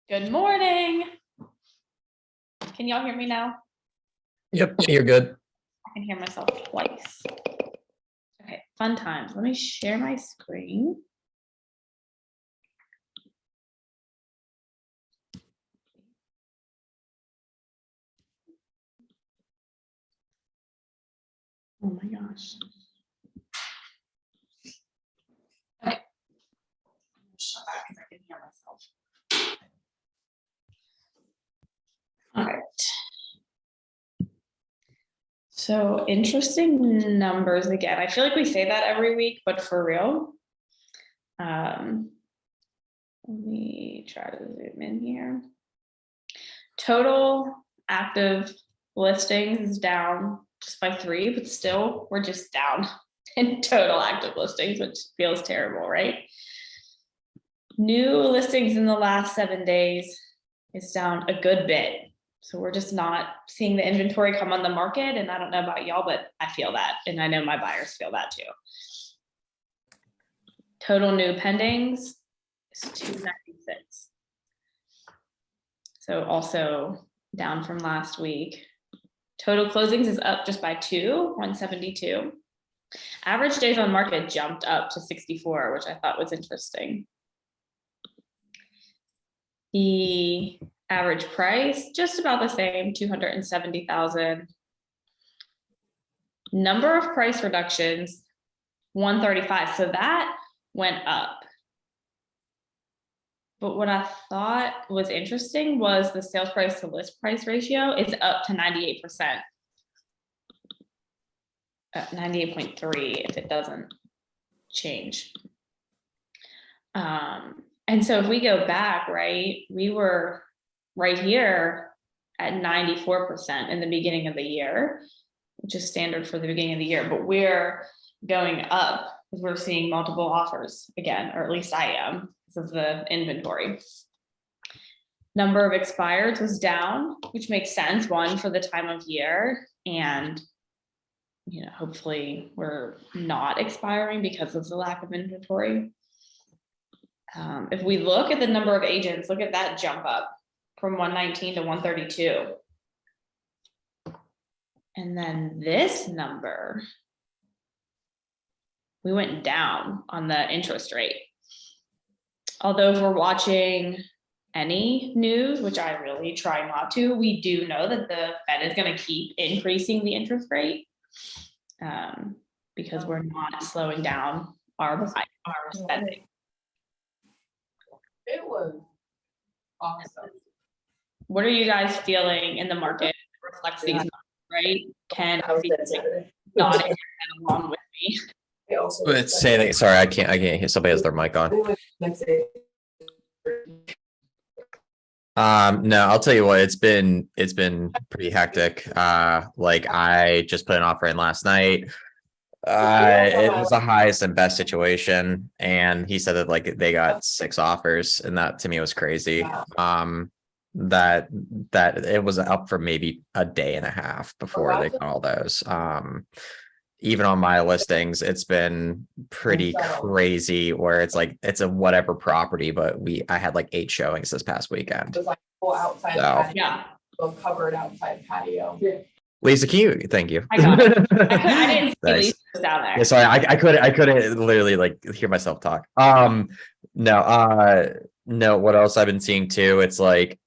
Good morning. Can y'all hear me now? Yep, you're good. I can hear myself twice. Okay, fun times. Let me share my screen. Oh my gosh. Okay. Shut that because I can hear myself. All right. So interesting numbers again. I feel like we say that every week, but for real. Let me try to zoom in here. Total active listings is down just by 3, but still we're just down in total active listings, which feels terrible, right? New listings in the last 7 days is down a good bit. So we're just not seeing the inventory come on the market. And I don't know about y'all, but I feel that. And I know my buyers feel that too. Total new pendings is 296. So also down from last week. Total closings is up just by 2, 172. Average days on market jumped up to 64, which I thought was interesting. The average price, just about the same, 270,000. Number of price reductions, 135. So that went up. But what I thought was interesting was the sales price to list price ratio is up to 98%. 98.3 if it doesn't change. And so if we go back, right, we were right here at 94% in the beginning of the year, which is standard for the beginning of the year, but we're going up because we're seeing multiple offers again, or at least I am, because of the inventory. Number of expireds was down, which makes sense, one, for the time of year, and hopefully we're not expiring because of the lack of inventory. If we look at the number of agents, look at that jump up from 119 to 132. And then this number, we went down on the interest rate. Although if we're watching any news, which I really try not to, we do know that the Fed is going to keep increasing the interest rate because we're not slowing down our spending. It was awesome. What are you guys feeling in the market that reflects these numbers, right? Ken, nodding along with me. Let's say that. Sorry, I can't hear. Somebody has their mic on. No, I'll tell you what, it's been pretty hectic. Like I just put an offer in last night. It was the highest and best situation, and he said that like they got 6 offers, and that to me was crazy. That it was up for maybe a day and a half before they got all those. Even on my listings, it's been pretty crazy where it's like it's a whatever property, but I had like 8 showings this past weekend. It was like full outside patio, Yeah, covered outside patio. Lisa, can you? Thank you. I got it. I didn't see Nice. Lisa down there. Yeah, sorry, I couldn't literally like hear myself talk. No, what else I've been seeing too? It's like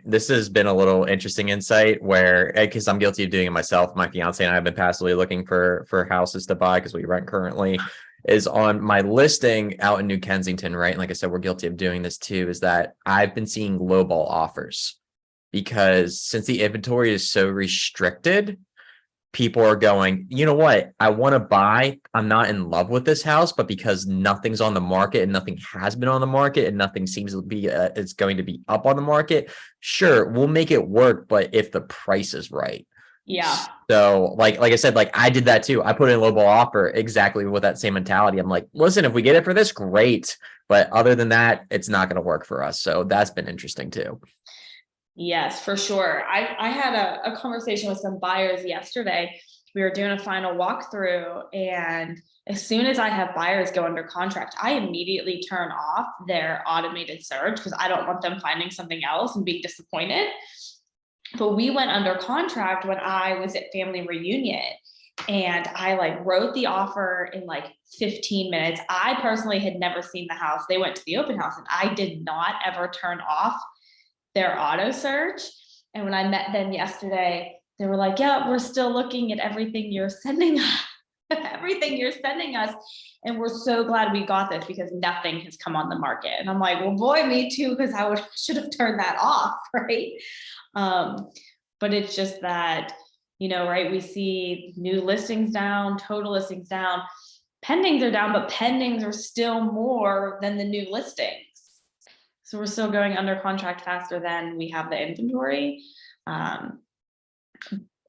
this has been a little interesting insight where because I'm guilty of doing it myself. My fiance and I have been passively looking for houses to buy because we rent currently. Is on my listing out in New Kensington, right? And like I said, we're guilty of doing this too. Is that I've been seeing lowball offers because since the inventory is so restricted, people are going, you know what? I want to buy. I'm not in love with this house, but because nothing's on the market and nothing has been on the market and nothing seems to be, it's going to be up on the market. Sure, we'll make it work, but if the price is right. Yeah. So like I said, like I did that too. I put in a lowball offer exactly with that same mentality. I'm like, listen, if we get it for this, great. But other than that, it's not going to work for us. So that's been interesting too. Yes, for sure. I had a conversation with some buyers yesterday, we were doing a final walkthrough, and as soon as I have buyers go under contract, I immediately turn off their automated search because I don't want them finding something else and being disappointed. But we went under contract when I was at family reunion, and I like wrote the offer in like 15 minutes. I personally had never seen the house. They went to the open house and I did not ever turn off their auto search. And when I met them yesterday, they were like, yeah, we're still looking at everything you're sending us, everything you're sending us. And we're so glad we got this because nothing has come on the market. And I'm like, well, boy, me too, because should have turned that off, right? But it's just that, right, we see new listings down, total listings down, pendings are down, but pendings are still more than the new listings. So we're still going under contract faster than we have the inventory.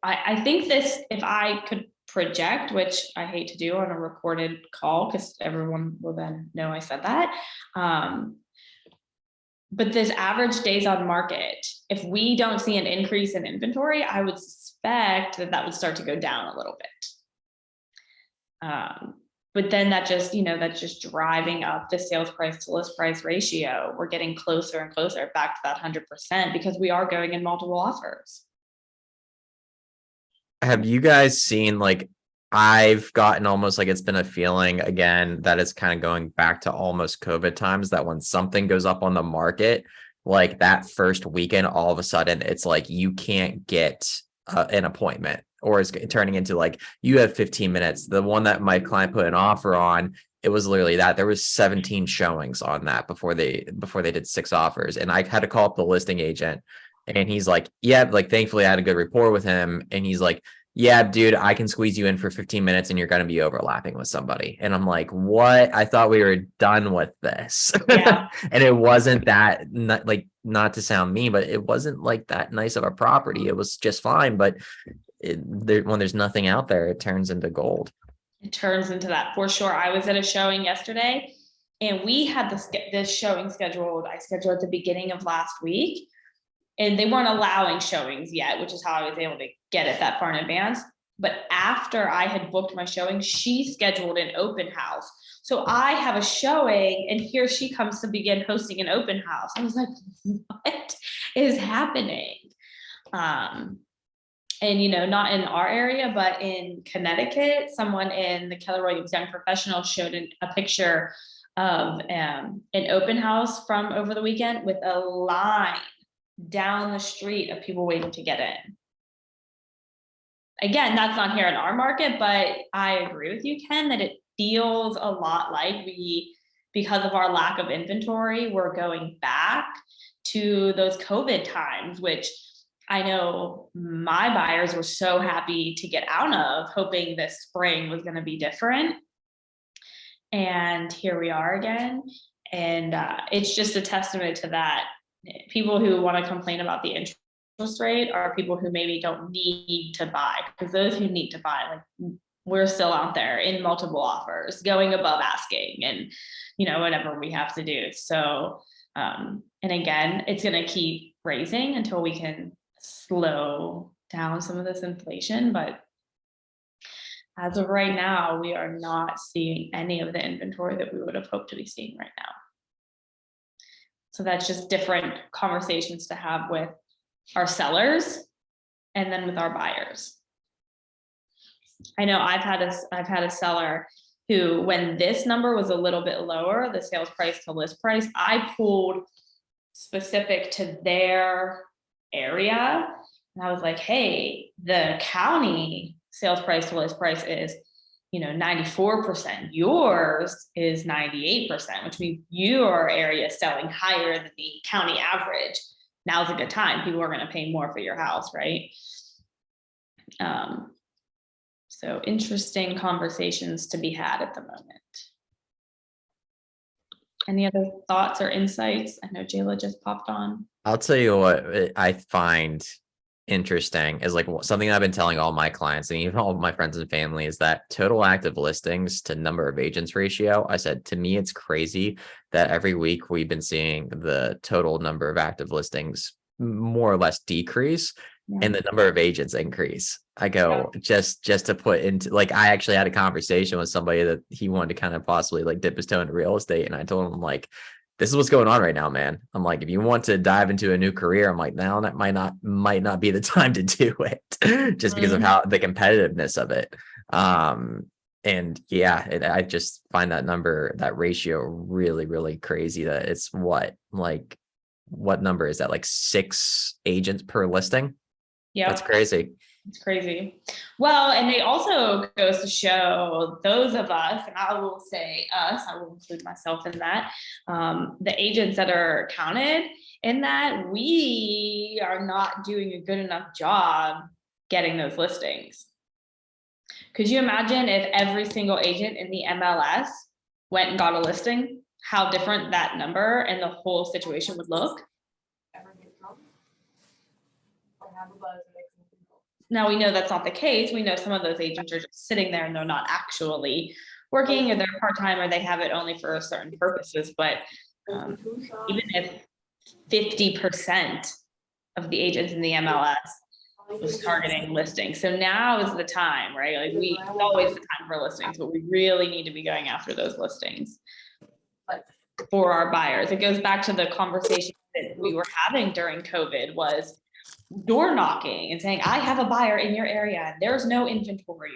I think this, if I could project, which I hate to do on a recorded call because everyone will then know I said that. But this average days on market, if we don't see an increase in inventory, I would suspect that would start to go down a little bit. But then that's just driving up the sales price to list price ratio. We're getting closer and closer back to that 100% because we are going in multiple offers. Have you guys seen, like, I've gotten almost like it's been a feeling again that it's kind of going back to almost COVID times, that when something goes up on the market, like that first weekend, all of a sudden it's like you can't get an appointment, or it's turning into like you have 15 minutes. The one that my client put an offer on, it was literally that there was 17 showings on that before they did 6 offers. And I had to call up the listing agent and he's like, yeah, like thankfully I had a good rapport with him. And he's like, yeah, dude, I can squeeze you in for 15 minutes and you're going to be overlapping with somebody. And I'm like, what? I thought we were done with this. Yeah. And it wasn't that, not to sound mean, but it wasn't like that nice of a property. It was just fine. But when there's nothing out there, it turns into gold. It turns into that for sure. I was at a showing yesterday and we had this showing scheduled. I scheduled at the beginning of last week. And they weren't allowing showings yet, which is how I was able to get it that far in advance. But after I had booked my showing, she scheduled an open house. So I have a showing and here she comes to begin hosting an open house. I was like, what is happening? And, not in our area, but in Connecticut, someone in the Keller Williams Young Professional showed a picture of an open house from over the weekend with a line down the street of people waiting to get in. Again, that's not here in our market, but I agree with you, Ken, that it feels a lot like because of our lack of inventory, we're going back to those COVID times, which I know my buyers were so happy to get out of, hoping this spring was going to be different. And here we are again. And it's just a testament to that. People who want to complain about the interest rate are people who maybe don't need to buy, because those who need to buy, like, we're still out there in multiple offers, going above asking, and whatever we have to do. So and again, it's going to keep raising until we can slow down some of this inflation. But as of right now, we are not seeing any of the inventory that we would have hoped to be seeing right now. So that's just different conversations to have with our sellers and then with our buyers. I know I've had a seller who, when this number was a little bit lower, the sales price to list price, I pulled specific to their area. And I was like, hey, the county sales price to list price is 94%, yours is 98%, which means your area is selling higher than the county average. Now's a good time. People are going to pay more for your house, right? So interesting conversations to be had at the moment. Any other thoughts or insights? I know Jayla just popped on. I'll tell you what I find interesting is, like, something I've been telling all my clients and even all of my friends and family, is that total active listings to number of agents ratio. I said, to me, it's crazy that every week we've been seeing the total number of active listings more or less decrease and the number of agents increase. I go just to put into like I actually had a conversation with somebody that he wanted to kind of possibly like dip his toe into real estate, and I told him like, this is what's going on right now, man. I'm like, if you want to dive into a new career, I'm like, now that might not be the time to do it, just because of how the competitiveness of it. And yeah, I just find that number, that ratio, really, really crazy. That it's what number is that? Like 6 agents per listing? Yeah. That's crazy. It's crazy. Well, and it also goes to show those of us, and I will say us, I will include myself in that, the agents that are counted in that, we are not doing a good enough job getting those listings. Could you imagine if every single agent in the MLS went and got a listing, how different that number and the whole situation would look? Ever get drunk? Or have a buzz and make some people. Now we know that's not the case. We know some of those agents are just sitting there and they're not actually working, or they're part-time, or they have it only for certain purposes. But even if 50% of the agents in the MLS was targeting listings, so now is the time, right? Like it's always the time for listings, but we really need to be going after those listings for our buyers. It goes back to the conversation that we were having during COVID, was door knocking and saying, I have a buyer in your area, there's no inventory.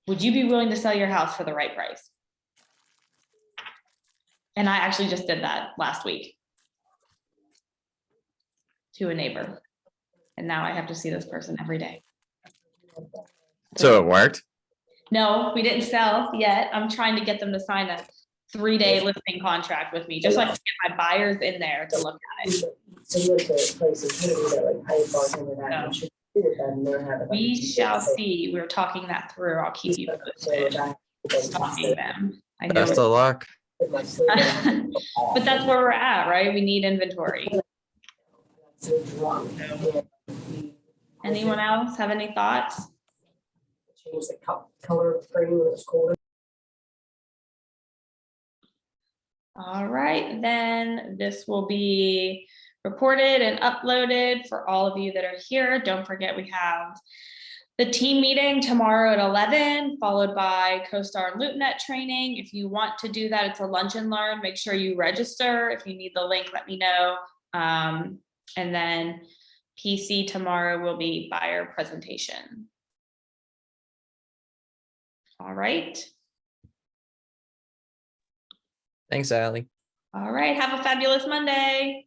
Would you be willing to sell your house for the right price? And I actually just did that last week to a neighbor. And now I have to see this person every day. So it worked. No, we didn't sell yet. I'm trying to get them to sign a 3-day listing contract with me, just like to get my buyers in there to look at it. We shall see. We're talking that through. I'll keep you posted. Stalking them. I know. Best of luck. But that's where we're at, right? We need inventory. Anyone else have any thoughts? Change the color of frame when it's colder. All right, then this will be recorded and uploaded for all of you that are here. Don't forget, we have the team meeting tomorrow at 11, followed by CoStar and LoopNet training. If you want to do that, it's a lunch and learn. Make sure you register. If you need the link, let me know. And then PC tomorrow will be buyer presentation. All right. Thanks, Allie. All right. Have a fabulous Monday.